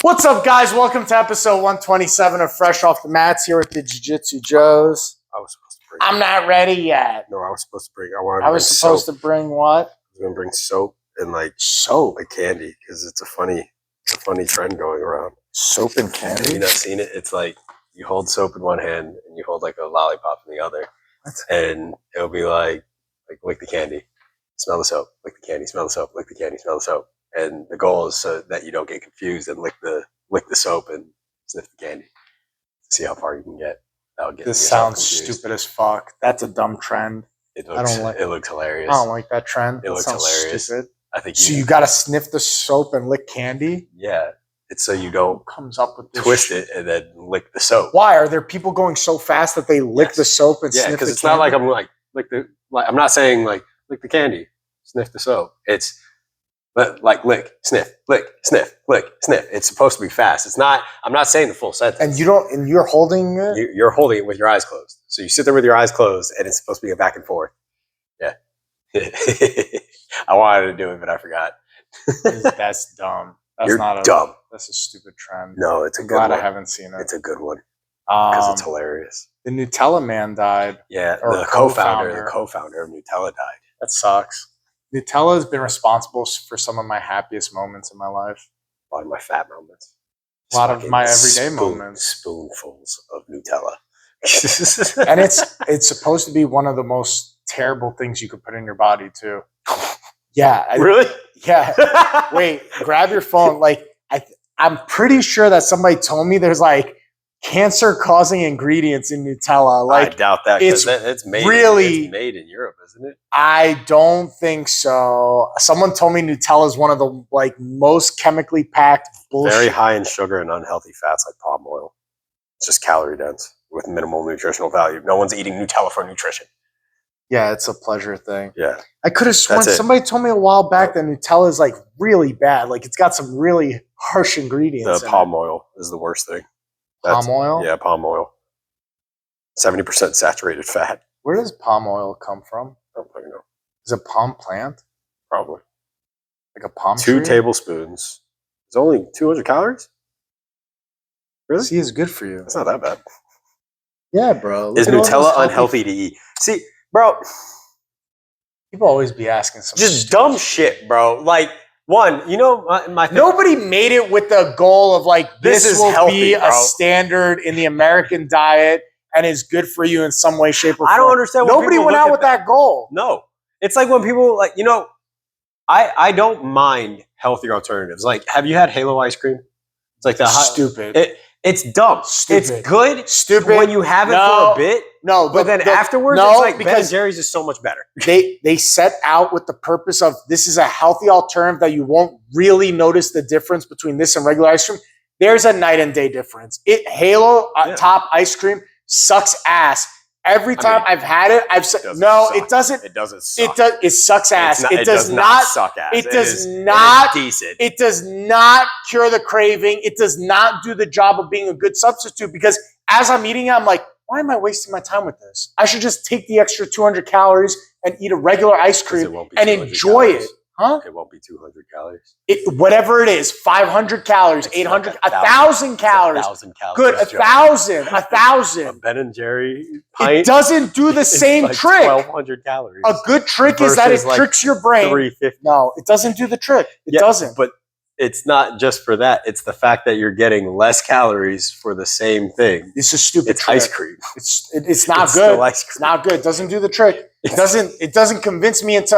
What's up, guys? Welcome to episode 127 of Fresh Off the Mats here with the Jiu-Jitsu Joes. I was supposed to bring. I'm not ready yet. No, I was supposed to bring. I wanted. I was supposed to bring what? I was gonna bring soap and Soap. candy because it's a funny trend going around. Soap and Have candy. you not seen it? It's like you hold soap in one hand and you hold like a lollipop in the other, and it'll be like lick the candy, smell the soap, lick the candy, smell the soap, lick the candy, smell the soap. And the goal is so that you don't get confused and lick the soap and sniff the candy. See how far you can get. This sounds stupid as fuck. That's a dumb trend. It looks hilarious. I don't like that trend. It looks hilarious. Stupid. I think So you got to sniff the soap and lick candy? Yeah, it's so you don't Comes up with this twist it and then lick the soap. Why are there people going so fast that they lick the soap and sniff the candy? Because it's not like I'm I'm not saying like lick the candy, sniff the soap. It's like lick, sniff, lick, sniff, lick, sniff. It's supposed to be fast. It's not. I'm not saying the full sentence. And you don't. And you're holding it. You're holding it with your eyes closed. So you sit there with your eyes closed, and it's supposed to be a back and forth. Yeah. I wanted to do it, but I forgot. That's dumb. That's You're not dumb. That's a stupid trend. No, it's a I'm good glad one. I haven't seen it. It's a good one because it's hilarious. The Nutella man died. Yeah, Or the co-founder. co-founder of Nutella died. That sucks. Nutella has been responsible for some of my happiest moments in my life. A lot of my fat moments. A lot of Fucking my everyday moments. Spoonfuls of Nutella. And it's supposed to be one of the most terrible things you could put in your body too. Yeah. Really? Yeah. Wait, grab your phone. I'm pretty sure that somebody told me there's cancer-causing ingredients in Nutella. I doubt that because it's made in Europe, isn't it? I don't think so. Someone told me Nutella is one of the most chemically packed bullshit. Very high in sugar and unhealthy fats like palm oil. It's just calorie dense with minimal nutritional value. No one's eating Nutella for nutrition. Yeah, it's a pleasure thing. Yeah. I could have sworn somebody told me a while back that Nutella is really bad. It's got some really harsh ingredients. The palm oil is the worst thing. Palm oil? Yeah, palm oil. 70% saturated fat. Where does palm oil come from? I don't fucking know. Is it a palm plant? Probably. Like a palm 2 tree? tablespoons. It's only 200 calories? Really? See, it's good for you. That's not that bad. Yeah, bro. Is Nutella unhealthy to eat? See, bro. People always be asking some just dumb shit, bro. My nobody made it with the goal of this will healthy, be bro. a standard in the American diet and is good for you in some way, shape, or form. I don't understand. Nobody went out with that goal. No, it's like when people I don't mind healthier alternatives. Have you had Halo ice cream? It's like the stupid. It's dumb. Stupid. It's good. Stupid. When you have it for a bit. No, but then afterwards, it's like Ben & Jerry's is so much better. They set out with the purpose of this is a healthy alternative that you won't really notice the difference between this and regular ice cream. There's a night and day difference. Halo top ice cream sucks ass. Every time I've had it, I've said no. It doesn't. It doesn't suck. It sucks ass. It does not suck ass. It does not. Decent. It does not cure the craving. It does not do the job of being a good substitute because as I'm eating it, I'm like, why am I wasting my time with this? I should just take the extra 200 calories and eat a regular ice cream and enjoy it. Huh? It won't be 200 calories. Whatever it is, 500 calories, 800, 1,000 calories. 1,000 calories. Good, 1,000. A Ben & Jerry pint. It doesn't do the same trick. 1,200 calories. A good trick is that it tricks your brain. 350. No, it doesn't do the trick. It doesn't. But it's not just for that. It's the fact that you're getting less calories for the same thing. It's a stupid It's trick. ice cream. It's not good. Still ice cream. It's not good. It doesn't do the trick. It doesn't convince me into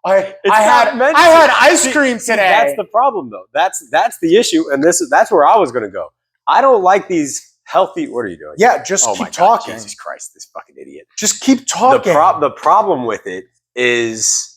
I had ice cream today. That's the problem, though. That's the issue, and that's where I was going to go. I don't like these healthy. What are you doing? Yeah, just keep talking. Jesus Christ, this fucking idiot. Just keep talking. The problem with it is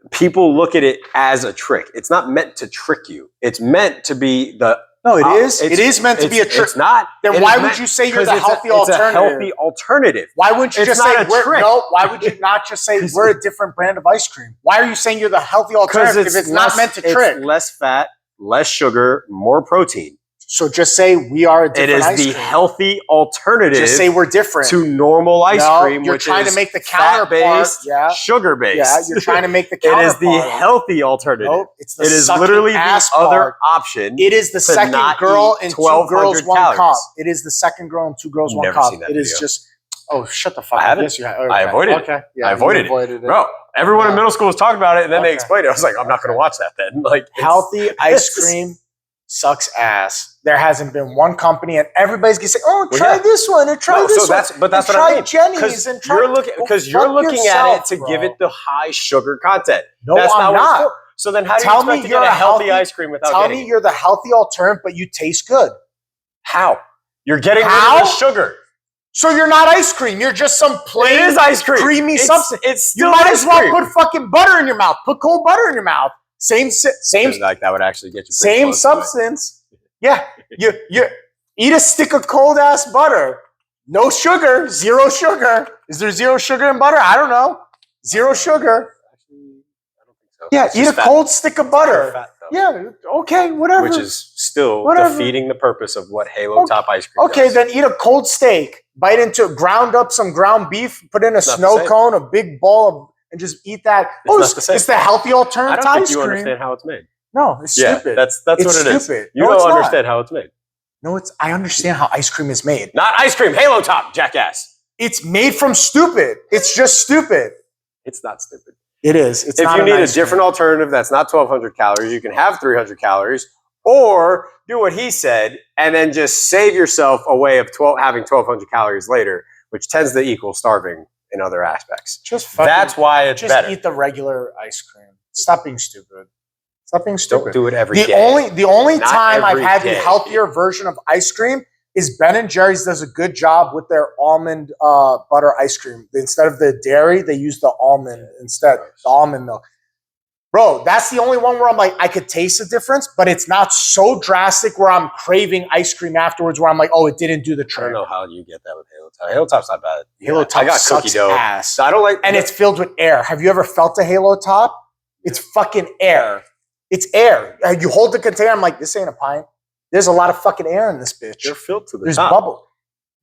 people look at it as a trick. It's not meant to trick you. It's meant to be the. No, it is. It is meant to be a trick. It's not. Then why would you say you're the healthy alternative? It's a healthy alternative. Why wouldn't you just say why would you not just say we're a different brand of ice cream? Why are you saying you're the healthy alternative if it's not meant to trick? It's less fat, less sugar, more protein. So just say we are a different It is ice the cream. healthy alternative Just say we're different. to normal ice No, cream, you're which trying is to make the counterpart. fat-based, Yeah. sugar-based. Yeah, you're trying to make the It counterpart. is the healthy alternative. Nope, it's the It is sucking literally the ass other part. option. It is the to second not girl eat and 2 girls, 1,200 1 calories. cup. It is the second girl and 2 girls, 1 Never cup. seen that It is video. just. Oh, shut the fuck I up. haven't. Yes, you have. I avoided it. Okay. Yeah, I you avoided it. Bro, everyone in Yeah. middle school was talking about it, and then they Okay. explained it. I was like, I'm not going to watch that then. Like, it's- Healthy ice cream sucks ass. There hasn't been one company, and everybody's gonna say, "Oh, Well, try yeah. this one, and try No, this so one, that's what I try mean. Jenny's, and try." Because Go you're fuck looking yourself, at it to bro. give it the high sugar content. No, That's I'm what it's not. for. So then, how do you Tell me expect to you're get a a healthy healthy- ice cream without Tell getting me it? you're the healthy alternative, but you taste good. How? You're getting rid How? of the sugar. So you're not ice cream. You're just some plain It is ice cream. creamy It's- substance. It's You still might ice as well cream. put fucking butter in your mouth. Put cold butter in your mouth. Same Like that would actually get you pretty same close to it. substance. Yeah, you eat a stick of cold ass butter. No sugar, 0 sugar. Is there 0 sugar in butter? I don't know. 0 sugar. Actually, I don't think so. Yeah, It's eat a just fat. cold stick of It's pure butter. fat, though. Yeah, okay, whatever. Which is still Whatever. defeating the purpose of what Halo Okay. Top ice cream Okay, does. then eat a cold steak. Bite into ground up some ground beef, put in a not the snow same. cone, a big ball of, and just eat that. It's not the same. It's the healthy I alternative don't to think ice you cream. understand how it's made. No, it's Yeah, stupid. that's It's what it is. stupid. You No, don't it's not. understand how it's made. No, I understand how ice cream is made. Not ice cream, Halo Top, jackass. It's made from stupid. It's just stupid. It's not stupid. It is. It's If not you an need a ice cream. different alternative that's not 1,200 calories, you can have 300 calories, or do what he said and then just save yourself a way of having 1,200 calories later, which tends to equal starving in other aspects. Just fucking, That's why it's just better. eat the regular ice cream. Stop being stupid. Stop being Don't stupid. do it every The day. only Not time I've every had the day. healthier version of ice cream is Ben and Jerry's does a good job with their almond butter ice cream. Instead of the dairy, they use the almond instead, the almond milk. Bro, that's the only one where I'm like, I could taste the difference, but it's not so drastic where I'm craving ice cream afterwards where I'm like, oh, it didn't do the I trick. don't know how you get that with Halo Top. Halo Top's not bad. Halo Top I got sucks cookie dough. ass. So I don't like, And it's filled with air. Have you ever felt a Halo Top? It's fucking air. It's air. You hold the container, I'm like, this ain't a pint. There's a lot of fucking air in this bitch. they're filled to the There's top. bubble.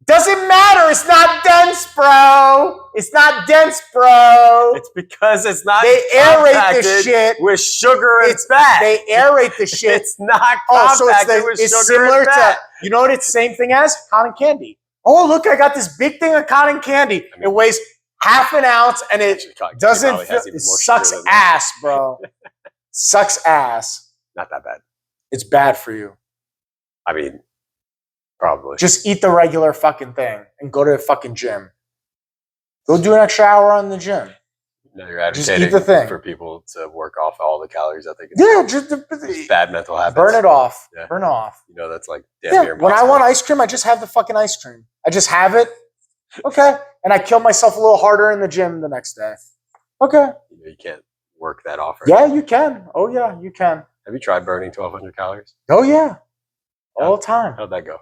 Doesn't matter. It's not dense, bro. It's not dense, bro. It's because it's not. They aerate compacted this shit. with sugar and It's fat. They aerate the shit. It's not Oh, so compacted with it's sugar similar and fat. to, you know what it's same thing as? Cotton candy. Oh, look, I got this big thing of cotton candy. It weighs half an ounce and it Actually, cotton candy doesn't probably feel, has even it more sucks sugar than that. ass, bro. Sucks ass. Not that bad. It's bad for you. I mean, probably. Just eat the regular fucking thing and go to the fucking gym. Go do an extra hour on the gym. No, you're just advocating eat the thing. for people to work off all the calories that they can. Yeah, Just bad mental habits. burn it off. Yeah. Burn it off. You know, that's like damn Yeah, near when I impossible. want ice cream, I just have the fucking ice cream. I just have it. Okay. And I kill myself a little harder in the gym the next day. Okay. You know, you can't work that off. Right? Yeah, you can. Oh, yeah, you can. Have you tried burning 1,200 calories? Oh, yeah. All the time. How'd that go?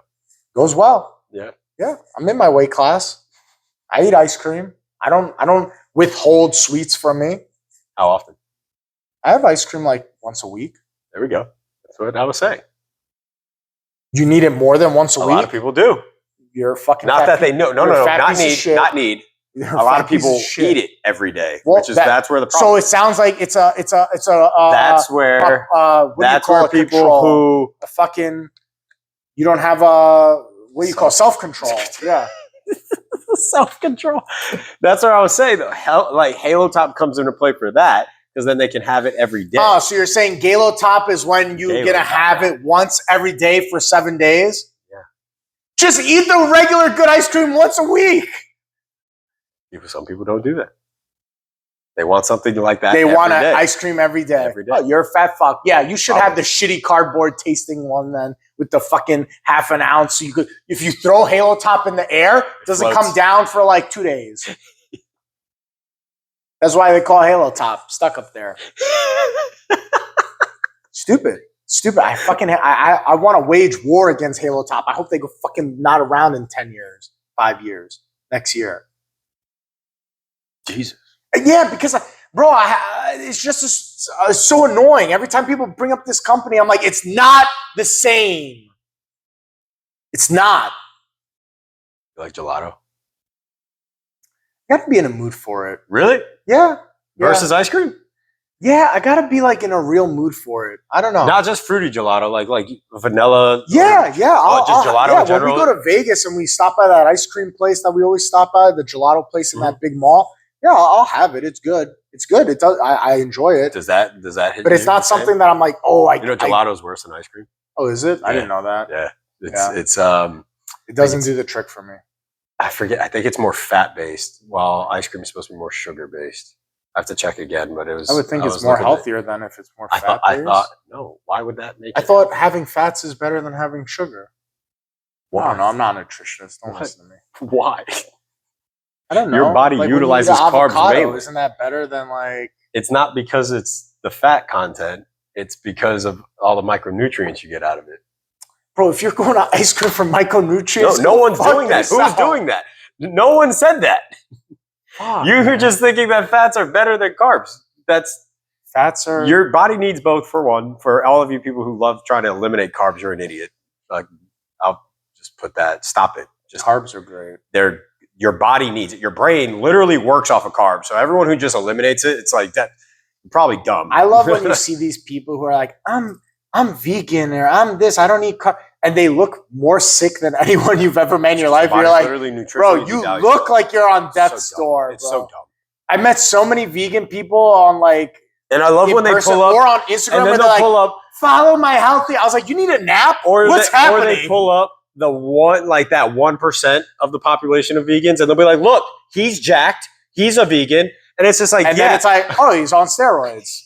Goes well. Yeah. Yeah. I'm in my weight class. I eat ice cream. I don't withhold sweets from me. How often? I have ice cream like once a week. There we go. That's what I was saying. You need it more than once a A week? lot of people do. You're a fucking Not fat that they piece- know. No, you're a no, no. fat Not piece of need. shit. Not need. You're A lot fat of piece people shit. eat it every day, Well, which is that's where the problem. So it sounds like it's a that's where what do you that's call where it? people Control. who a fucking you don't have a what do you call self control? Yeah. self control. That's what I was saying. Though. Like Halo Top comes into play for that because then they can have it every day. Oh, so you're saying Galo Top is when you're Galo gonna Top, have yeah. it once every day for 7 days? Yeah. Just eat the regular good ice cream once a week. Some people don't do that. They want something like that. They want every day. ice cream every day. Every day. Oh, you're a fat fuck. Yeah, you should have Probably. the shitty cardboard tasting one then with the fucking half an ounce. So you could, if you throw Halo Top in the air, it doesn't floats. come down for like 2 days. That's why they call Halo Top stuck up there. Stupid. I want to wage war against Halo Top. I hope they go fucking not around in 10 years, 5 years, next year. Jesus. Yeah, because, bro, it's just so annoying. Every time people bring up this company, I'm like, it's not the same. It's not. You like gelato? You got to be in a mood for it. Really? Yeah. Versus ice cream? Yeah, I got to be like in a real mood for it. I don't know. Not just fruity gelato, like vanilla. Yeah. Just gelato in general. When we go to Vegas and we stop by that ice cream place that we always stop by, the gelato place in that big mall. Yeah, I'll have it. It's good. It's good. It does. I enjoy it. Does that hit? But it's not something that I'm like, oh, gelato's worse than ice cream. Oh, is it? Yeah. I didn't know that. Yeah, it's It doesn't do the trick for me. I forget. I think it's more fat based, while ice cream is supposed to be more sugar based. I have to check again, but it was. I would think it's more healthier than if it's more fat. I thought no. Why would that make? I thought having fats is better than having sugar. Why? I don't know. I'm not a nutritionist. Don't listen to me. Why? I don't know. Your body utilizes carbs mainly. Isn't that better than like? It's not because it's the fat content. It's because of all the micronutrients you get out of it. Bro, if you're going to ice cream for micronutrients, no one's doing that. Who's doing that? No one said that. You're just thinking that fats are better than carbs. Fats are. Your body needs both. For one, for all of you people who love trying to eliminate carbs, you're an idiot. I'll just put that. Stop it. Just carbs are great. Your body needs it. Your brain literally works off of carbs. So everyone who just eliminates it, it's like that. You're probably dumb. I love when you see these people who are like, I'm vegan or I'm this. I don't eat carbs. And they look more sick than anyone you've ever met in your life. You're like, bro, you look like you're on death's door. It's so dumb. I met so many vegan people on like, and I love when they pull up or on Instagram and then they'll pull up, follow my healthy. I was like, you need a nap? What's happening? Or they pull up the one, like that 1% of the population of vegans, and they'll be like, look, he's jacked, he's a vegan, and it's just like, then it's like, oh, he's on steroids.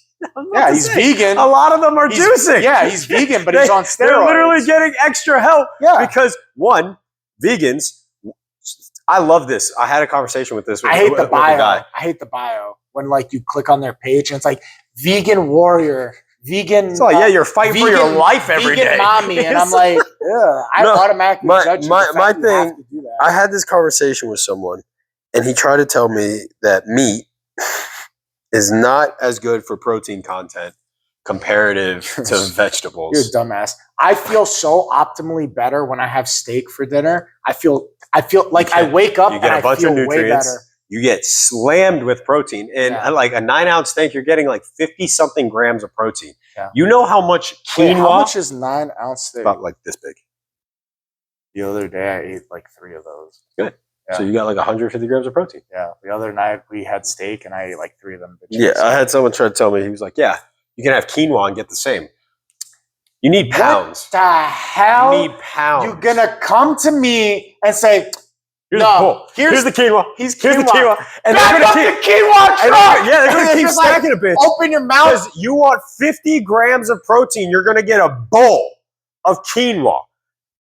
Yeah, he's vegan. A lot of them are juicing. Yeah, he's vegan, but he's on steroids. They're literally getting extra help because one, vegans. I love this. I had a conversation with this. I hate the bio. I hate the bio when like you click on their page and it's like vegan warrior, vegan. So yeah, you're fighting for your life every day. Vegan mommy, and I'm like, I automatically judge my thing. I had this conversation with someone, and he tried to tell me that meat is not as good for protein content comparative to vegetables. You're a dumbass. I feel so optimally better when I have steak for dinner. I feel like I wake up and I feel way better. You get slammed with protein. And like a 9-ounce steak, you're getting like 50-something grams of protein. Yeah. You know how much quinoa? Wait, how much is 9-ounce steak? About like this big. The other day I ate like 3 of those. Good. Yeah. So you got like 150 grams of protein. Yeah. The other night we had steak and I ate like 3 of them. Yeah, I had someone try to tell me, he was like, yeah, you can have quinoa and get the same. You need pounds. What the hell? You need pounds. You're going to come to me and say, here's the quinoa. Here's the quinoa. And they're going to keep the quinoa truck. They're going to keep stacking a bitch. Open your mouth. Because you want 50 grams of protein, you're going to get a bowl of quinoa.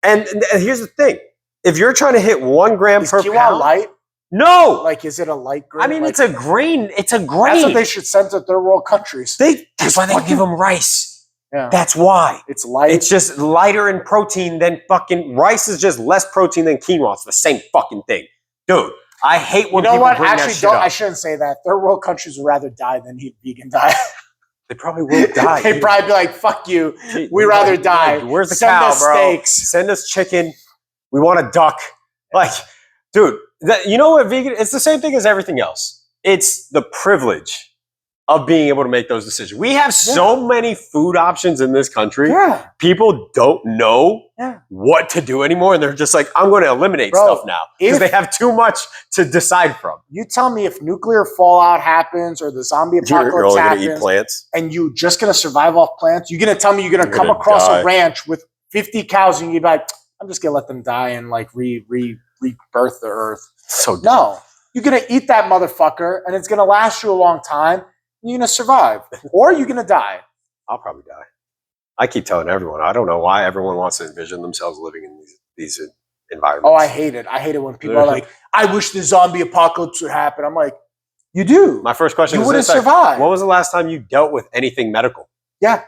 And here's the thing. If you're trying to hit 1 gram per quinoa pound. Light? No. Like, is it a light grain? I mean, it's a grain. It's a grain. That's what they should send to third world countries. That's why they give them rice. Yeah. That's why. It's light. It's just lighter in protein than fucking rice is just less protein than quinoa. It's the same fucking thing. Dude, I hate when people bring that shit up. I shouldn't say that. Third world countries would rather die than eat vegan diet. They probably will die. They'd probably be like, fuck you. We'd rather die. Where's the cow, bro? Steaks. Send us chicken. We want a duck. Like, dude, you know what vegan, it's the same thing as everything else. It's the privilege of being able to make those decisions. We have so many food options in this country. Yeah. People don't know what to do anymore. And they're just like, I'm going to eliminate stuff now. Because they have too much to decide from. You tell me if nuclear fallout happens or the zombie apocalypse you're only happens. Gonna eat plants? And you're just going to survive off plants? You're going to tell me you're going to come across a ranch with 50 cows and you'd be like, I'm just going to let them die and like rebirth the earth. So dumb. No. You're going to eat that motherfucker and it's going to last you a long time. You're going to survive or you're going to die. I'll probably die. I keep telling everyone, I don't know why everyone wants to envision themselves living in these environments. Oh, I hate it. I hate it when people are like, I wish the zombie apocalypse would happen. I'm like, you do. My first question is, you wouldn't survive. When was the last time you dealt with anything medical? Yeah.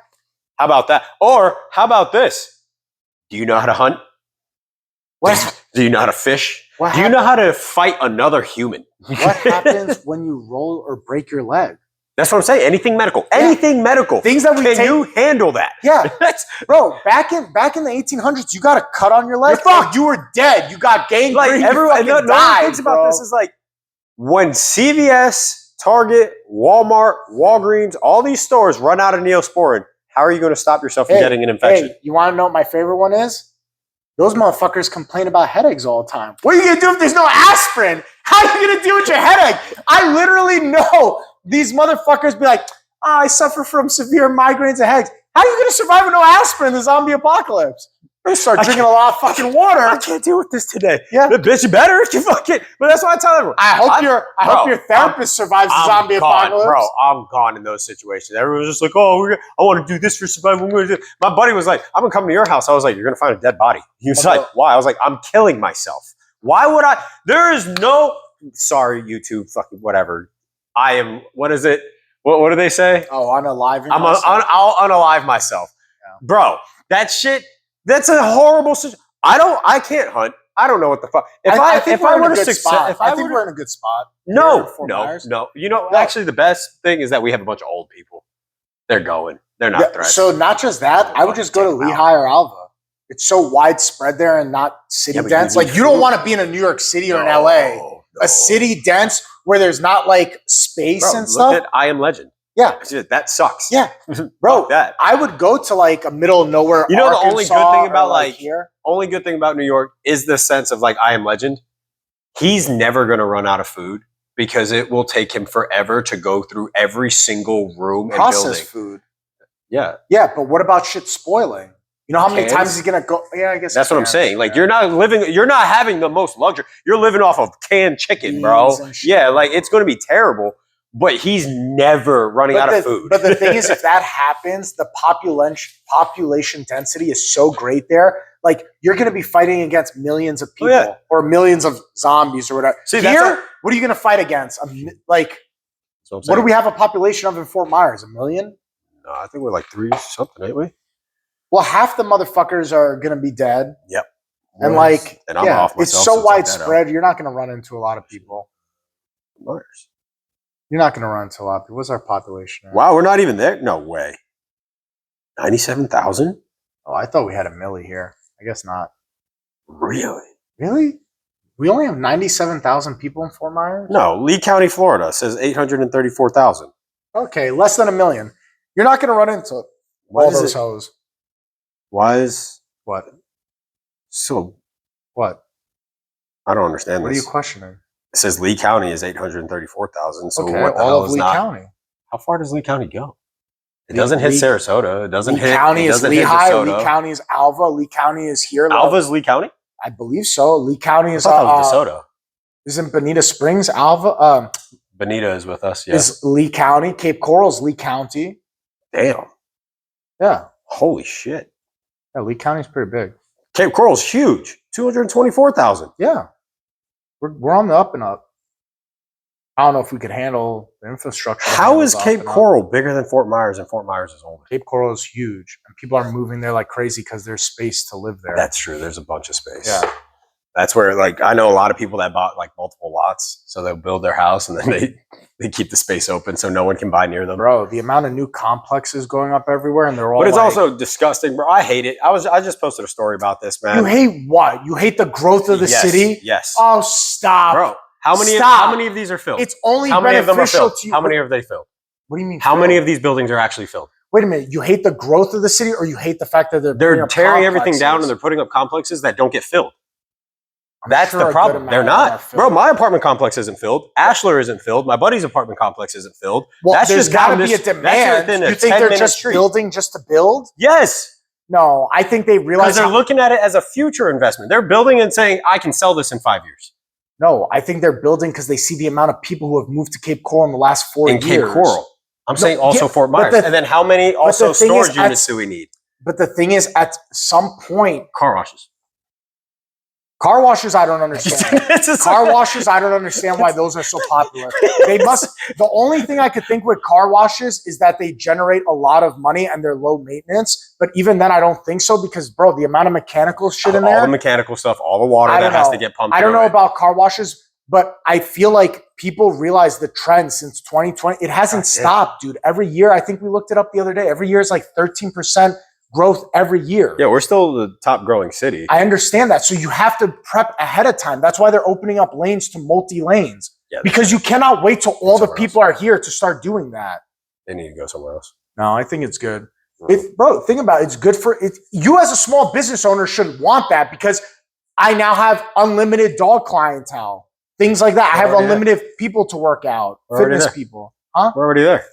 How about that? Or how about this? Do you know how to hunt? What? Do you know how to fish? Do you know how to fight another human? What happens when you roll or break your leg? That's what I'm saying. Anything medical. Anything medical. Things that we Can take. you handle that? Yeah, bro. Back in the 1800s, you got a cut on your leg. You're fucked. You were dead. You got gangrene. Like you everyone, fucking no one died, thinks about bro. this is like when CVS, Target, Walmart, Walgreens, all these stores run out of Neosporin. How are you going to stop yourself from getting an infection? Hey, you want to know what my favorite one is? Those motherfuckers complain about headaches all the time. What are you going to do if there's no aspirin? How are you going to deal with your headache? I literally know these motherfuckers be like, I suffer from severe migraines and headaches. How are you going to survive with no aspirin in the zombie apocalypse? You're going to start drinking a lot of fucking water. I can't deal with this today. Yeah. But bitch, you better if you fucking. But that's what I tell everyone. I hope your therapist survives the zombie apocalypse. Bro, I'm gone in those situations. Everyone's just like, oh, I want to do this for survival. My buddy was like, I'm going to come to your house. I was like, you're going to find a dead body. He was like, why? I was like, I'm killing myself. Why would I? There is no, sorry, YouTube, fucking whatever. I am, what is it? What do they say? Oh, unaliving I'll unalive myself. Yeah. Bro, that shit, that's a horrible situation. I can't hunt. I don't know what the fuck. I think we're in a good spot. No. You know, actually, the best thing is that we have a bunch of old people. They're going. They're not threats. So not just that, I would just go to Lehigh or Alva. It's so widespread there and not city dense. Like you don't want to be in a New York City or in LA. No. A city dense where there's not like space and stuff. Look at I Am Legend. Yeah. That sucks. Yeah. Bro, that. I would go to like a middle of nowhere. You know, Arkansas, the only good thing about like here? Only good thing about New York is the sense of like I Am Legend. He's never going to run out of food because it will take him forever to go through every single room and building. Processed food. Yeah. Yeah, but what about shit spoiling? You know how many times he's gonna go? Yeah, I guess that's what I'm saying. Like you're not having the most luxury. You're living off of canned chicken, bro. Yeah, like it's gonna be terrible. But he's never running out of food. But the thing is, if that happens, the population density is so great there. Like you're gonna be fighting against millions of people or millions of zombies or whatever. See, here, what are you gonna fight against? Like, what do we have a population of in Fort Myers? 1 million? No, I think we're like 3 something, ain't we? Well, half the motherfuckers are going to be dead. Yep. And like, and I'm off myself, it's so widespread, you're not going to run into a lot of people. Myers. You're not going to run into a lot of people. What's our population? Right? Wow, we're not even there? No way. 97,000? Oh, I thought we had a milli here. I guess not. Really? Really? We only have 97,000 people in Fort Myers? No, Lee County, Florida says 834,000. Okay, less than 1 million. You're not going to run into all those hoes. Why is what? So what? I don't understand what this. What are you questioning? It says Lee County is 834,000. So okay, what the all hell of is Lee not? County. How far does Lee County go? It doesn't hit Sarasota. It doesn't hit. Lee County is Lehigh. Lee County is Alva. Lee County is here. Alva's Lee County? I believe so. Lee County is DeSoto. Isn't Bonita Springs Alva? Bonita is with us. Yes. Is Lee County. Cape Coral's Lee County. Damn. Yeah. Holy shit. Yeah, Lee County's pretty big. Cape Coral's huge. 224,000. Yeah. We're on the up and up. I don't know if we could handle the infrastructure. How is Cape Coral bigger than Fort Myers and Fort Myers is older? Cape Coral is huge. And people are moving there like crazy because there's space to live there. That's true. There's a bunch of space. Yeah. That's where, like, I know a lot of people that bought like multiple lots, so they'll build their house and then they keep the space open so no one can buy near them. Bro, the amount of new complexes going up everywhere, and they're all. But it's also disgusting, bro. I hate it. I just posted a story about this, man. You hate what? You hate the growth of the city? Yes. Oh, stop, bro. How many of these are filled? It's only how many of them are beneficial filled? to you. How many have they filled? What do you mean? How many of these buildings are actually filled? Wait a minute. You hate the growth of the city, or you hate the fact that they're tearing everything down and they're putting up complexes that don't get filled? That's the problem. They're not. Bro, my apartment complex isn't filled. Ashler isn't filled. My buddy's apartment complex isn't filled. Well, that's just got to be a demand. You think they're just building just to build? Yes. No, I think they realize. Because they're looking at it as a future investment. They're building and saying, I can sell this in 5 years. No, I think they're building because they see the amount of people who have moved to Cape Coral in the last 4 years. In Cape Coral. I'm saying also Fort Myers. And then how many also storage units do we need? But the thing is, at some point... Car washes. Car washes, I don't understand. Car washes, I don't understand why those are so popular. They must. The only thing I could think with car washes is that they generate a lot of money and they're low maintenance. But even then, I don't think so because, bro, the amount of mechanical shit in there. All the mechanical stuff, all the water that has to get pumped. I don't know about car washes. But I feel like people realize the trend since 2020. It hasn't stopped, dude. Every year, I think we looked it up the other day. Every year is like 13% growth every year. Yeah, we're still the top growing city. I understand that. So you have to prep ahead of time. That's why they're opening up lanes to multi-lanes. Yeah, because you cannot wait till all the people are here to start doing that. They need to go somewhere else. No, I think it's good. Bro, think about it. It's good for it. You as a small business owner should want that because I now have unlimited dog clientele. Things like that. I have unlimited people to work out. Fitness people. Huh? We're already there.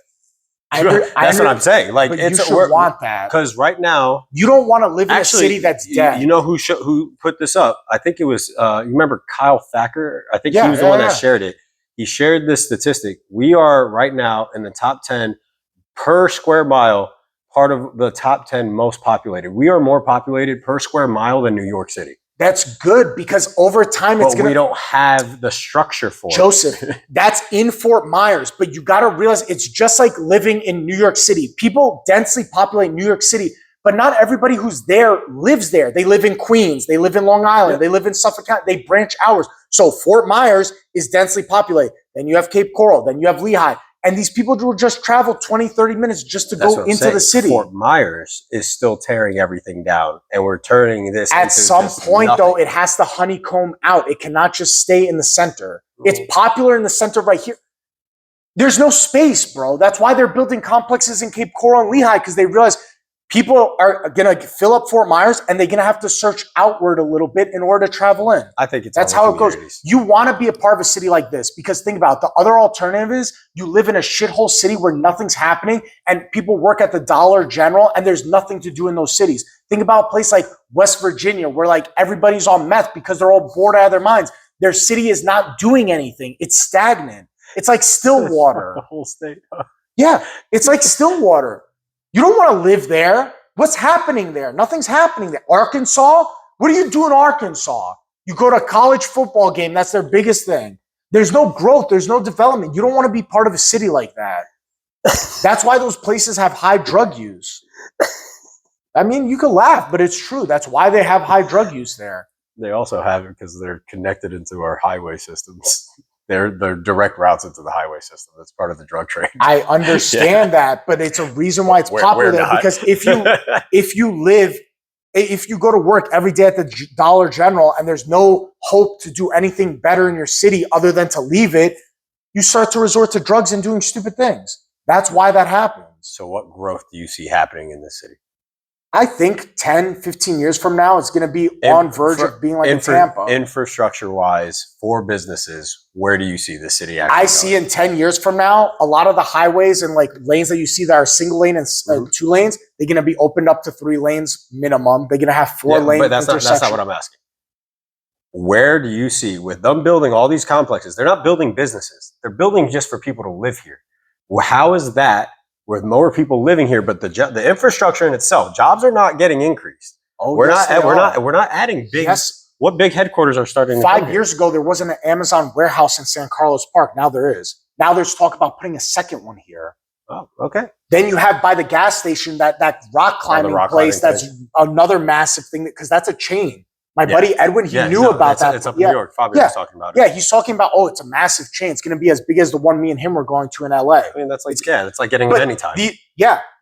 That's what I'm saying. Like, you should want that. Because right now, you don't want to live in a city that's dead. You know who put this up? I think it was, you remember Kyle Thacker? I think he was the one that shared it. He shared this statistic. We are right now in the top 10 per square mile, part of the top 10 most populated. We are more populated per square mile than New York City. That's good because over time it's going to... we don't have the structure for Joseph, that's in Fort Myers, but you got to realize it's just like living in New York City. People densely populate New York City, but not everybody who's there lives there. They live in Queens. They live in Long Island. They live in Suffolk County. They branch hours. So Fort Myers is densely populated. Then you have Cape Coral. Then you have Lehigh. And these people will just travel 20, 30 minutes just to go into the city. Fort Myers is still tearing everything down, and we're turning this at some point, though, it has to honeycomb out. It cannot just stay in the center. It's popular in the center right here. There's no space, bro. That's why they're building complexes in Cape Coral and Lehigh, because they realize people are going to fill up Fort Myers and they're going to have to search outward a little bit in order to travel in. I think that's how it goes. You want to be a part of a city like this because think about it, the other alternative is you live in a shithole city where nothing's happening and people work at the Dollar General and there's nothing to do in those cities. Think about a place like West Virginia where like everybody's on meth because they're all bored out of their minds. Their city is not doing anything. It's stagnant. It's like Stillwater. The whole state. Yeah, it's like Stillwater. You don't want to live there. What's happening there? Nothing's happening there. Arkansas? What do you do in Arkansas? You go to a college football game. That's their biggest thing. There's no growth. There's no development. You don't want to be part of a city like that. That's why those places have high drug use. I mean, you could laugh, but it's true. That's why they have high drug use there. They also have it because they're connected into our highway systems. They're direct routes into the highway system. That's part of the drug trade. I understand that, but it's a reason why it's popular there. Because if you go to work every day at the Dollar General and there's no hope to do anything better in your city other than to leave it, you start to resort to drugs and doing stupid things. That's why that happens. So what growth do you see happening in this city? I think 10, 15 years from now, it's going to be on verge of being like in Tampa. Infrastructure-wise, for businesses, where do you see the city actually I see in 10 years from now, a lot of the highways and like lanes that you see that are single lane and 2 lanes, they're going to be opened up to 3 lanes minimum. They're going to have 4 lanes. But that's not what I'm asking. Where do you see, with them building all these complexes, they're not building businesses. They're building just for people to live here. Well, how is that? With more people living here, but the infrastructure in itself, jobs are not getting increased. Oh, we're not adding big. Yes. What big headquarters are starting? 5 years ago, there wasn't an Amazon warehouse in San Carlos Park. Now there is. Now there's talk about putting a second one here. Oh, okay. Then you have by the gas station that rock climbing place. That's another massive thing because that's a chain. My buddy Edwin, he knew about that. It's up in New York. Fabio was talking about it. Yeah, he's talking about, it's a massive chain. It's going to be as big as the one me and him were going to in LA. I mean, that's like, it's like getting it anytime.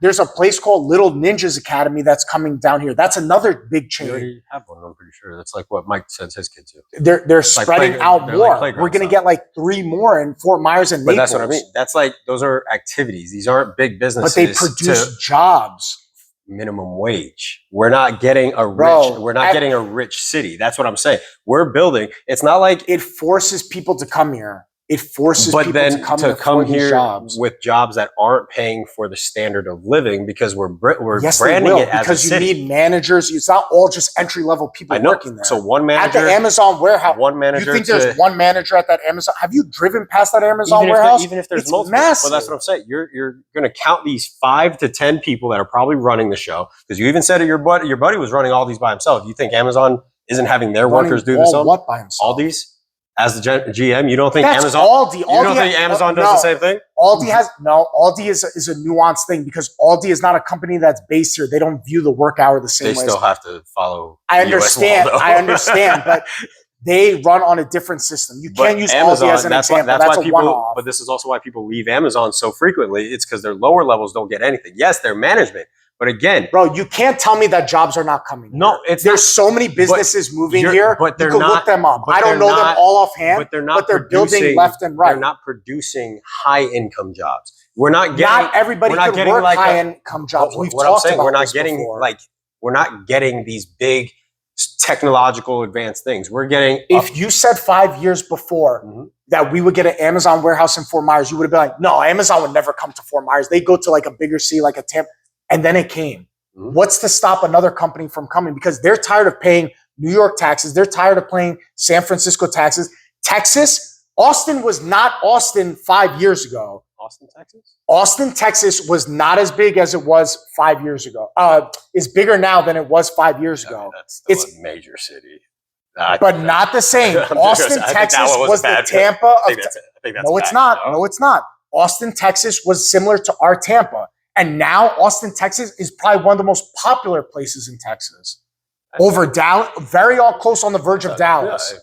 There's a place called Little Ninjas Academy that's coming down here. That's another big chain. You already have one, I'm pretty sure. That's like what Mike sends his kids to. They're spreading out more. We're going to get like 3 more in Fort Myers and Naples. But that's what I mean. That's like, those are activities. These aren't big businesses. But they produce jobs. Minimum wage. We're not getting a rich city. That's what I'm saying. We're building. It's not like it forces people to come here. It forces people to come here with jobs that aren't paying for the standard of living because we're branding it as because you need managers. It's not all just entry level people working there. So one manager at the Amazon warehouse. One manager. You think there's one manager at that Amazon? Have you driven past that Amazon warehouse? Even if there's it's multiple, massive. well, that's what I'm saying. You're going to count these 5 to 10 people that are probably running the show because you even said your buddy was running all these by himself. You think Amazon isn't having their workers do this? What by himself? All these. As the GM, you don't think That's Amazon? Aldi. You don't think Amazon does the same thing? Aldi is a nuanced thing because Aldi is not a company that's based here. They don't view the work hour the same way. They still have to follow. I understand. I understand, but they run on a different system. You But can't use Aldi as an example. That's a one-off. But this is also why people leave Amazon so frequently. It's because their lower levels don't get anything. Yes, their management, but again, bro, you can't tell me that jobs are not coming. No, here. There's so many businesses moving here. But they're you can not, look them up. but I don't know them all offhand, but they're building left and right. They're not producing high income jobs. We're not getting. Not everybody can work like high income jobs. We've what talked I'm saying, about we're not this getting before. like we're not getting these big technological advanced things. We're getting. If you said 5 years before that we would get an Amazon warehouse in Fort Myers, you would have been like, no, Amazon would never come to Fort Myers. They go to like a bigger city, like a Tampa, and then it came. What's to stop another company from coming? Because they're tired of paying New York taxes. They're tired of paying San Francisco taxes. Texas, Austin was not Austin 5 years ago. Austin, Texas? Austin, Texas was not as big as it was 5 years ago. It's bigger now than it was 5 years ago. I mean, that's still a major city. But not the same. Austin, Texas was the Tampa of No, it's not. No, it's not. Austin, Texas was similar to our Tampa. And now Austin, Texas is probably one of the most popular places in Texas. Over Dallas, very all close on the verge of Dallas. I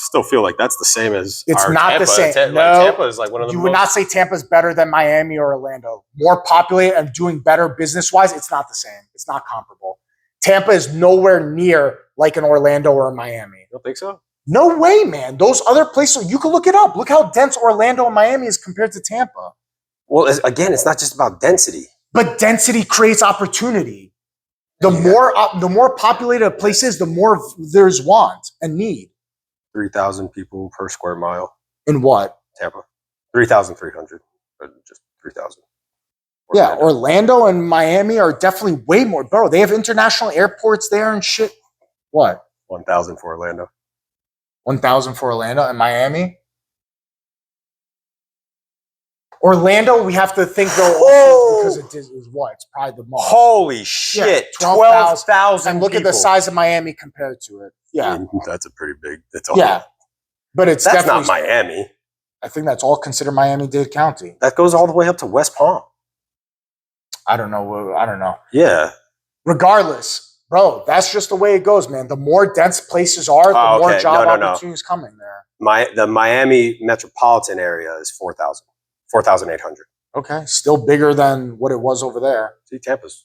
still feel like that's the same as it's not Tampa. the same. No, Tampa is like one of the you would not say Tampa's better than Miami or Orlando. More populated and doing better business-wise, it's not the same. It's not comparable. Tampa is nowhere near like an Orlando or a Miami. You don't think so? No way, man. Those other places, you can look it up. Look how dense Orlando and Miami is compared to Tampa. Well, again, it's not just about density. But density creates opportunity. The more populated a place is, the more there's want and need. 3,000 people per square mile. In what? Tampa. 3,300. Just 3,000. Yeah, Orlando and Miami are definitely way more. Bro, they have international airports there and shit. What? 1,000 for Orlando. 1,000 for Orlando and Miami? Orlando, we have to think though, because it is what? It's probably the most. Holy shit! Yeah, 12,000. And look at the size of Miami compared to it. Yeah, that's a pretty big. That's all. Yeah, but that's not Miami. I think that's all considered Miami-Dade County. That goes all the way up to West Palm. I don't know. Yeah. Regardless, bro, that's just the way it goes, man. The more dense places are, the more job opportunities coming there. The Miami metropolitan area is 4,800. Okay, still bigger than what it was over there. See, Tampa's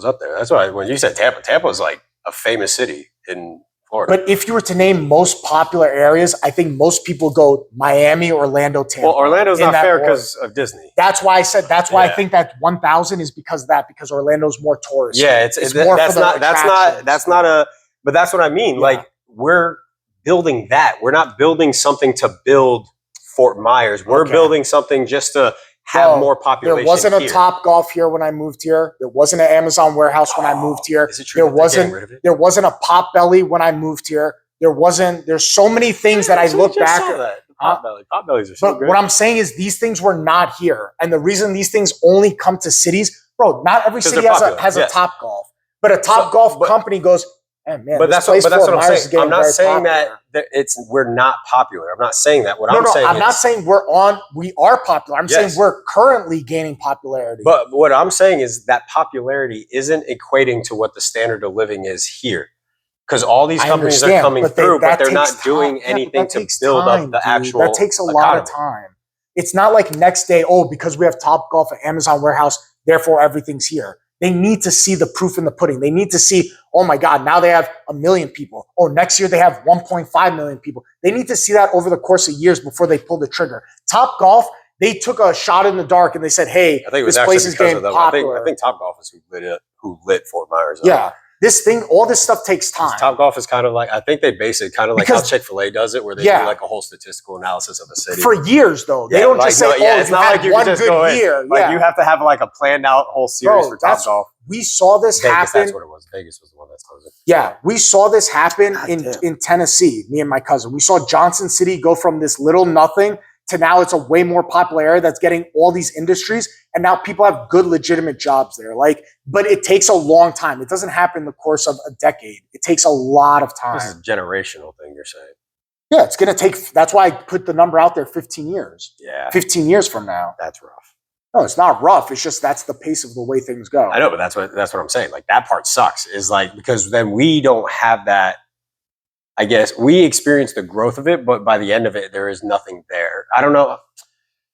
up there. That's why when you said Tampa's like a famous city in Florida. But if you were to name most popular areas, I think most people go Miami, Orlando, Tampa. Well, Orlando's not fair because of Disney. That's why I said. That's why I think that 1,000 is because of that. Because Orlando's more tourist. Yeah, it's more. That's not a. But that's what I mean. Yeah. Like we're building that. We're not building something to build Fort Myers. We're building something just to have more population. There wasn't a Top Golf here when I moved here. There wasn't an Amazon warehouse when I moved here. Is it true? There wasn't a Potbelly when I moved here. There's so many things that I look back at. Potbellies are so good. What I'm saying is these things were not here. And the reason these things only come to cities, bro, not every city has a Top Golf. But a Top Golf company goes, hey, man, but that's what I'm saying. I'm not saying that we're not popular. I'm not saying that. I'm not saying we are popular. I'm saying we're currently gaining popularity. But what I'm saying is that popularity isn't equating to what the standard of living is here. Because all these companies are coming through, but they're not doing anything to build up the actual. That takes a lot of time. It's not like next day, because we have Top Golf and Amazon warehouse, therefore everything's here. They need to see the proof in the pudding. They need to see, oh my God, now they have 1 million people. Oh, next year they have 1.5 million people. They need to see that over the course of years before they pull the trigger. Top Golf, they took a shot in the dark and they said, hey, this place is getting popular. I think Top Golf is who lit Fort Myers up. Yeah. All this stuff takes time. Top Golf is kind of like, I think they base it kind of like how Chick-fil-A does it, where they do like a whole statistical analysis of the city. For years, though. They don't just say, it's not like you had one good year. Like you have to have like a planned out whole series for Top Golf. We saw this happen. That's what it was. Vegas was the one that's closing. Yeah, we saw this happen in Tennessee, me and my cousin. We saw Johnson City go from this little nothing to now it's a way more popular area that's getting all these industries. And now people have good, legitimate jobs there. But it takes a long time. It doesn't happen in the course of a decade. It takes a lot of time. This is a generational thing you're saying. Yeah, it's going to take, that's why I put the number out there 15 years. Yeah. 15 years from now. That's rough. No, it's not rough. It's just that's the pace of the way things go. I know, but that's what I'm saying. Like that part sucks. Is like because then we don't have that. I guess we experience the growth of it, but by the end of it, there is nothing there. I don't know.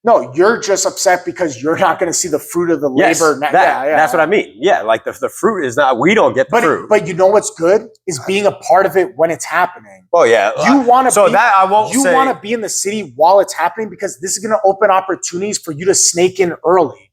No, you're just upset because you're not going to see the fruit of the Yes, labor. that's what I mean. Yeah, like the fruit is not. We don't get the fruit. But you know what's good is being a part of it when it's happening. Oh yeah, You want to. So that I won't. You want to be in the city while it's happening because this is going to open opportunities for you to snake in early.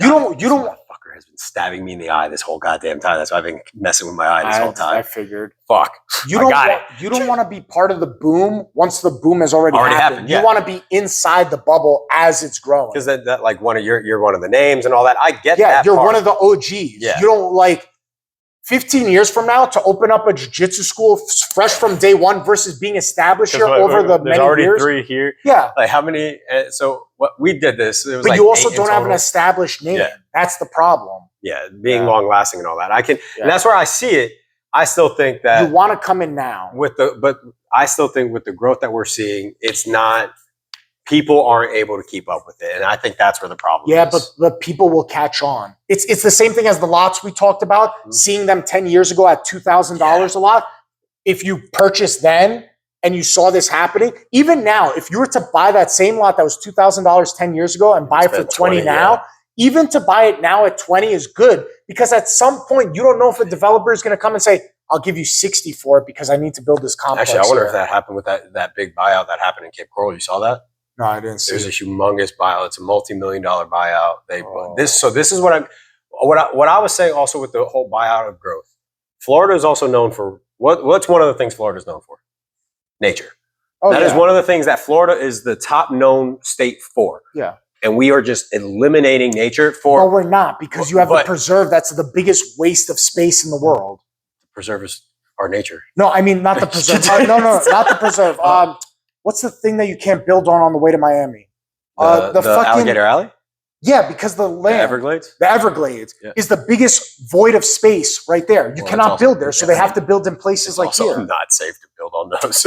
You don't. Fucker has been stabbing me in the eye this whole goddamn time. That's why I've been messing with my eye this whole time. I figured. Fuck. You don't want to be part of the boom once the boom has already happened. Yeah. You want to be inside the bubble as it's growing. Because that like you're one of the names and all that. I get that. Yeah, you're one of the OGs. Yeah. You don't like 15 years from now to open up a jiu-jitsu school fresh from day one versus being established here over the many years. There's already 3 here. Yeah. Like how many? So what we did this. It was but like you also don't have an established name. Yeah. That's the problem. Yeah, being long lasting and all that. And that's where I see it. I still think that you want to come in now but I still think with the growth that we're seeing, it's not. People aren't able to keep up with it, and I think that's where the problem is. Yeah, but people will catch on. It's the same thing as the lots we talked about. Mm-hmm. Seeing them 10 years ago at $2,000 a lot. If you purchased then and you saw this happening, even now, if you were to buy that same lot that was $2,000 10 years ago and buy it for 20 now, even to buy it now at 20 is good because at some point you don't know if a developer is going to come and say, I'll give you 60 for it because I need to build this complex. Actually, I wonder if that happened with that big buyout that happened in Cape Coral. You saw that? No, I didn't see. There's a humongous buyout. It's a multi-million-dollar buyout. This is what I was saying also with the whole buyout of growth. Florida is also known for what's one of the things Florida is known for? Nature. That is one of the things that Florida is the top known state for. Yeah. And we are just eliminating nature for. Well, we're not because you have the preserve. That's the biggest waste of space in the world. Preserve is our nature. No, I mean not the preserve. No, not the preserve. What's the thing that you can't build on the way to Miami? The fucking Alligator Alley? Yeah, because the land. The Everglades is the biggest void of space right there. You cannot build there, so they have to build in places like here. It's not safe to build on those.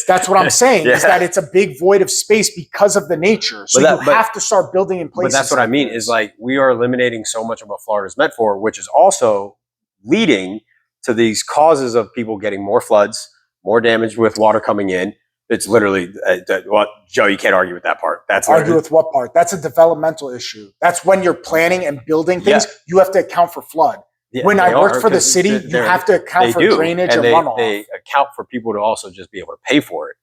That's what I'm saying, is that it's a big void of space because of the nature. So you have to start building in places. But that's what I mean, is like we are eliminating so much of what Florida is meant for, which is also leading to these causes of people getting more floods, more damage with water coming in. It's literally Joe. You can't argue with that part. Argue with what part? That's a developmental issue. That's when you're planning and building things. You have to account for flood. Yeah, when I worked for the city, you have to account for drainage and runoff. They account for people to also just be able to pay for it.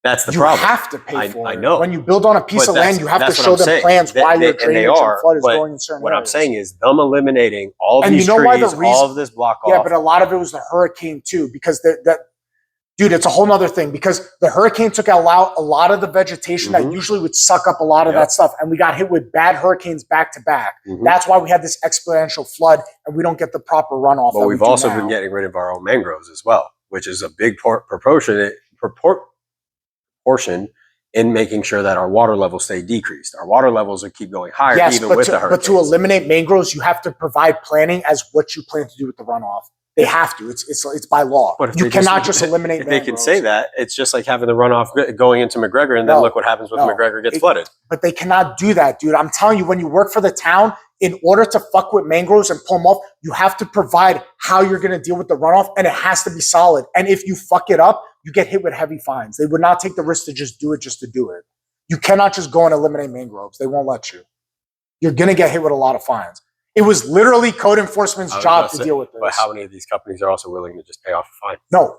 That's the problem. You have to pay for it. I know. When you build on a piece of land, you have to show them plans why your drainage and flood is going in certain areas. What I'm saying is them eliminating all these trees, all of this block off. Yeah, but a lot of it was the hurricane too, because dude, it's a whole nother thing because the hurricane took out a lot of the vegetation that usually would suck up a lot of that stuff. And we got hit with bad hurricanes back to back. That's why we had this exponential flood and we don't get the proper runoff. But we've also been getting rid of our own mangroves as well, which is a big proportion in making sure that our water levels stay decreased. Our water levels will keep going higher even with the hurricanes. But to eliminate mangroves, you have to provide planning as what you plan to do with the runoff. They have to. It's by law. You cannot just eliminate mangroves. They can say that. It's just like having the runoff going into McGregor, and then look what happens when McGregor gets flooded. But they cannot do that, dude. I'm telling you, when you work for the town, in order to fuck with mangroves and pull them off, you have to provide how you're going to deal with the runoff, and it has to be solid. And if you fuck it up, you get hit with heavy fines. They would not take the risk to just do it just to do it. You cannot just go and eliminate mangroves. They won't let you. You're going to get hit with a lot of fines. It was literally code enforcement's job to deal with this. But how many of these companies are also willing to just pay off a fine? No,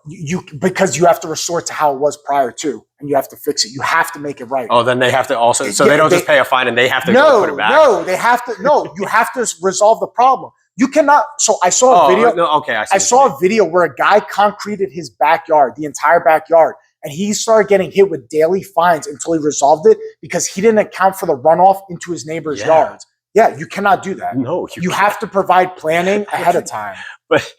because you have to resort to how it was prior to, and you have to fix it. You have to make it right. Oh, then they have to also. So they don't just pay a fine and they have to go put it back. No, they have to. No, you have to resolve the problem. You cannot. So I saw a video. No, okay, I saw a video where a guy concreted his backyard, the entire backyard, and he started getting hit with daily fines until he resolved it because he didn't account for the runoff into his neighbor's yards. Yeah, you cannot do that. No, you have to provide planning ahead of time. But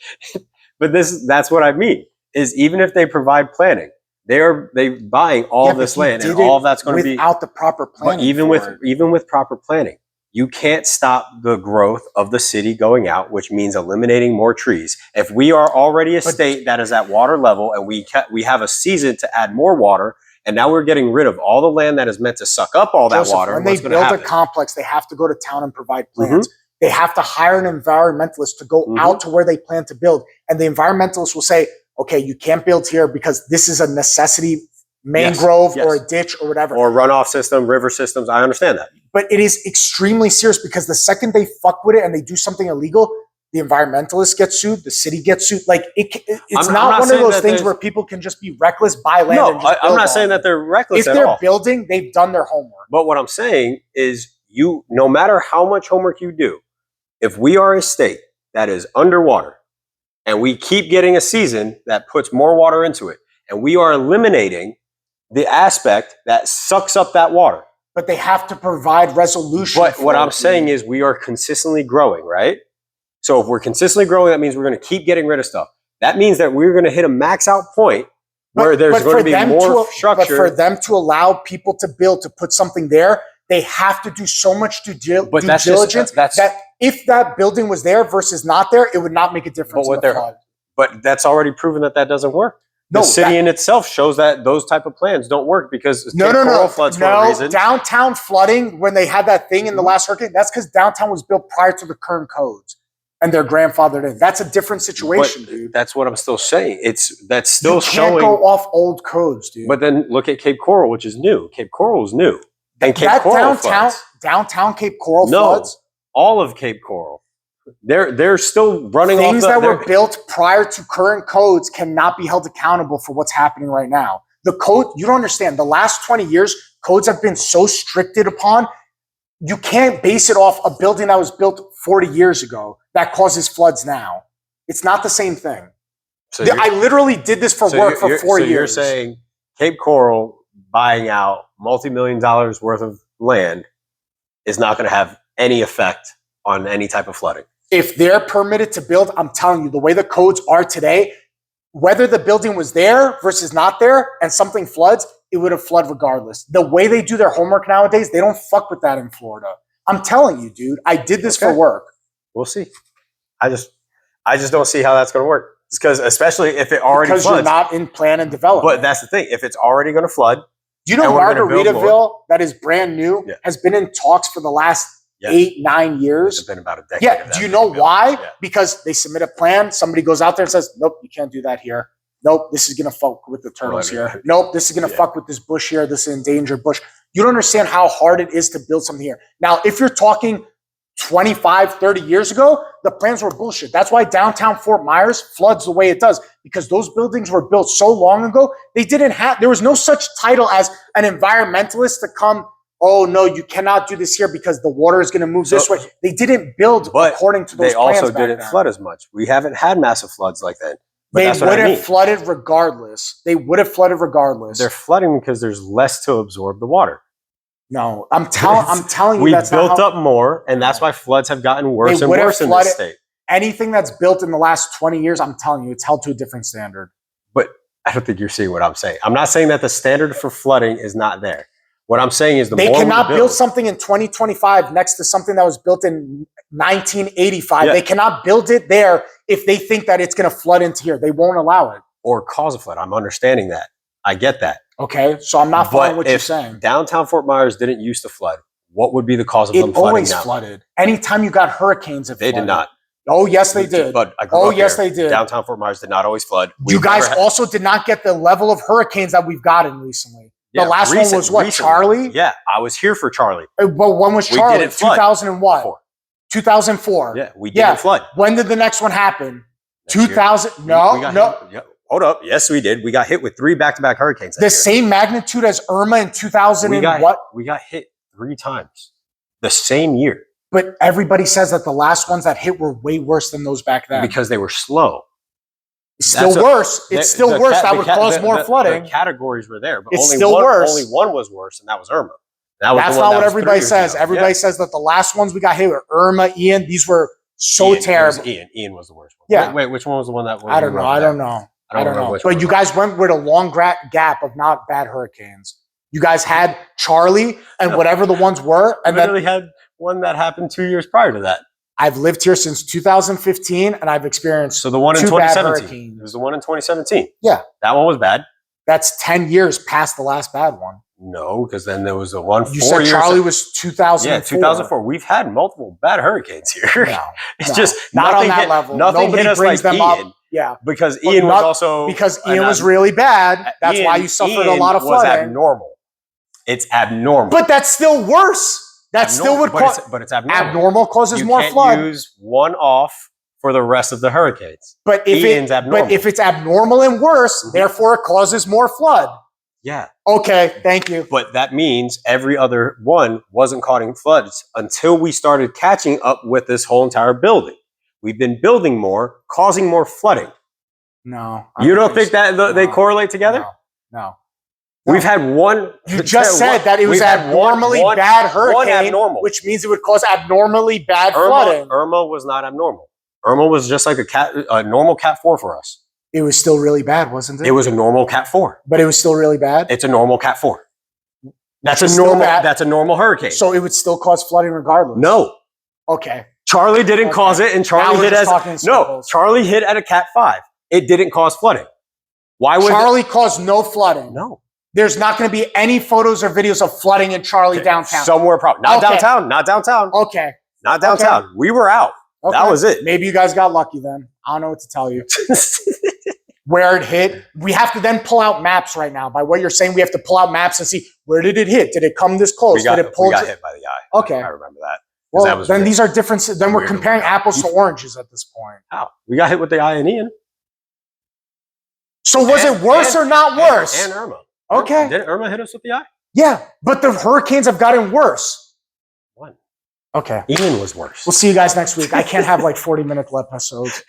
that's what I mean. Is even if they provide planning, they buying all this land and all of that's going to be without the proper planning. But even with proper planning, you can't stop the growth of the city going out, which means eliminating more trees. If we are already a state that is at water level and we have a season to add more water, and now we're getting rid of all the land that is meant to suck up all that water. When they build a complex, they have to go to town and provide plans. They have to hire an environmentalist to go out to where they plan to build. And the environmentalist will say, okay, you can't build here because this is a necessity, mangrove or a ditch or whatever. Or runoff system, river systems. I understand that. But it is extremely serious because the second they fuck with it and they do something illegal, the environmentalists get sued, the city gets sued. Like it's not one of those things where people can just be reckless, buy land. No, I'm not saying that they're reckless at all. If they're building, they've done their homework. But what I'm saying is, no matter how much homework you do, if we are a state that is underwater and we keep getting a season that puts more water into it, and we are eliminating the aspect that sucks up that water. But they have to provide resolution. But what I'm saying is we are consistently growing, right? So if we're consistently growing, that means we're going to keep getting rid of stuff. That means that we're going to hit a max out point where there's going to be more structure. But for them to allow people to build, to put something there, they have to do so much due diligence that if that building was there versus not there, it would not make a difference in the flood. But that's already proven that doesn't work. The city in itself shows that those type of plans don't work because floods for a reason. Downtown flooding, when they had that thing in the last hurricane, that's because downtown was built prior to the current codes. And they're grandfathered in. That's a different situation, dude. That's what I'm still saying. That's still you showing. Can't go off old codes, dude. But then look at Cape Coral, which is new. Cape Coral is new, and Cape Coral floods. Downtown Cape Coral floods. All of Cape Coral. They're still running things that were built prior to current codes cannot be held accountable for what's happening right now. The code, you don't understand. The last 20 years, codes have been so stricted upon. You can't base it off a building that was built 40 years ago that causes floods now. It's not the same thing. So I literally did this for work for 4 years. So you're saying Cape Coral buying out multi-million dollars worth of land is not going to have any effect on any type of flooding? If they're permitted to build, I'm telling you, the way the codes are today, whether the building was there versus not there and something floods, it would have flooded regardless. The way they do their homework nowadays, they don't fuck with that in Florida. I'm telling you, dude, I did this for work. We'll see. I just don't see how that's going to work. It's because, especially if it already floods. Because you're not in plan and development. But that's the thing. If it's already going to flood. Do you know Margaritaville, that is brand new, has been in talks for the last 8-9 years? It's been about a decade. Yeah. Do you know why? Yeah. Because they submit a plan. Somebody goes out there and says, nope, you can't do that here. Nope, this is going to fuck with the turtles here. Nope, this is going to fuck with this bush here. This is endangered bush. You don't understand how hard it is to build something here. Now, if you're talking 25, 30 years ago, the plans were bullshit. That's why downtown Fort Myers floods the way it does, because those buildings were built so long ago, there was no such title as an environmentalist to come, oh no, you cannot do this here because the water is going to move this way. They didn't build according to those plans. They also didn't flood as much. We haven't had massive floods like that. They would have flooded regardless. They would have flooded regardless. They're flooding because there's less to absorb the water. No, I'm telling you, we built up more, and that's why floods have gotten worse and worse in this state. Anything that's built in the last 20 years, I'm telling you, it's held to a different standard. But I don't think you're seeing what I'm saying. I'm not saying that the standard for flooding is not there. What I'm saying is they cannot build something in 2025 next to something that was built in 1985. Yeah. They cannot build it there if they think that it's going to flood into here. They won't allow it. Or cause a flood. I'm understanding that. I get that. Okay, so I'm not following what you're saying. Downtown Fort Myers didn't used to flood, what would be the cause of them flooding now? It always flooded. Anytime you got hurricanes, they did not. Oh, yes, they did. But they did. Downtown Fort Myers did not always flood. You guys also did not get the level of hurricanes that we've gotten recently. The last one was what, Charlie? Yeah, I was here for Charlie. Well, when was Charlie? We didn't flood. 2001. 2004. Yeah, we didn't flood. When did the next one happen? 2000? No. Hold up. Yes, we did. We got hit with 3 back-to-back hurricanes. The same magnitude as Irma in 2000 and what? We got hit 3 times the same year. But everybody says that the last ones that hit were way worse than those back then. Because they were slow. It's still worse. It's still worse. That would cause more flooding. The categories were there, but it's still worse. Only one was worse, and that was Irma. That's not what everybody says. Everybody says that the last ones we got hit were Irma, Ian. These were so terrible. Ian was the worst one. Yeah. Wait, which one was the one that? I don't know. But you guys went with a long gap of not bad hurricanes. You guys had Charlie and whatever the ones were, and then we had one that happened 2 years prior to that. I've lived here since 2015, and I've experienced the one in 2017. It was the one in 2017. Yeah, that one was bad. That's 10 years past the last bad one. No, because then there was the one. You said Charlie was 2004. Yeah, 2004. We've had multiple bad hurricanes here. No, it's just not on that level. Nothing Nobody hit us brings like them Ian. up. Yeah. because But Ian was not- also Because an Ian was ab- really bad. That's why Ian- you suffered a Ian lot of was flooding. abnormal. It's abnormal. But that's still worse. That still would cause but it's abnormal. abnormal causes You more can't flood. use one off for the rest of the hurricanes. But if Ian's abnormal. but if it's abnormal and worse, Mhm. therefore it causes more flood. Yeah, Okay, thank you. but that means every other one wasn't causing floods until we started catching up with this whole entire building. We've been building more, causing more flooding. No, You don't think that they No. correlate together? No. We've had one. You just said that it was we've had abnormally one bad hurricane, abnormal. which means it would cause abnormally bad flooding. Irma was not abnormal. Irma was just like a normal Cat 4 for us. It was still really bad, wasn't it? It was a normal Cat 4. But it was still really bad. It's a normal Cat 4. That's a It's still normal. bad. That's a normal hurricane. So it would still cause flooding regardless. No, Okay. Charlie didn't Okay. cause it, and Now Charlie we're hit just as talking in circles. Charlie hit at a Cat 5. It didn't cause flooding. Why would Charlie caused no flooding. No. There's not going to be any photos or videos of flooding in Charlie downtown. Somewhere probably not Okay. downtown. Not downtown. Okay. Not downtown. We were out. Okay. That was it. Maybe you guys got lucky then. I don't know what to tell you. Where it hit, we have to then pull out maps right now. By what you're saying, we have to pull out maps and see where did it hit? Did it come this close? we got, did it pull? we got hit by the eye. Okay. I remember that. Well, that was then weird. these are different. Then we're Weird. comparing apples to oranges at this point. How? We got hit with the eye and Ian. So was it worse or not worse? And Irma. Okay. Didn't Irma hit us with the eye? Yeah, but the hurricanes have gotten worse. One. Okay. Ian was worse. We'll see you guys next week. I can't have like 40-minute episodes.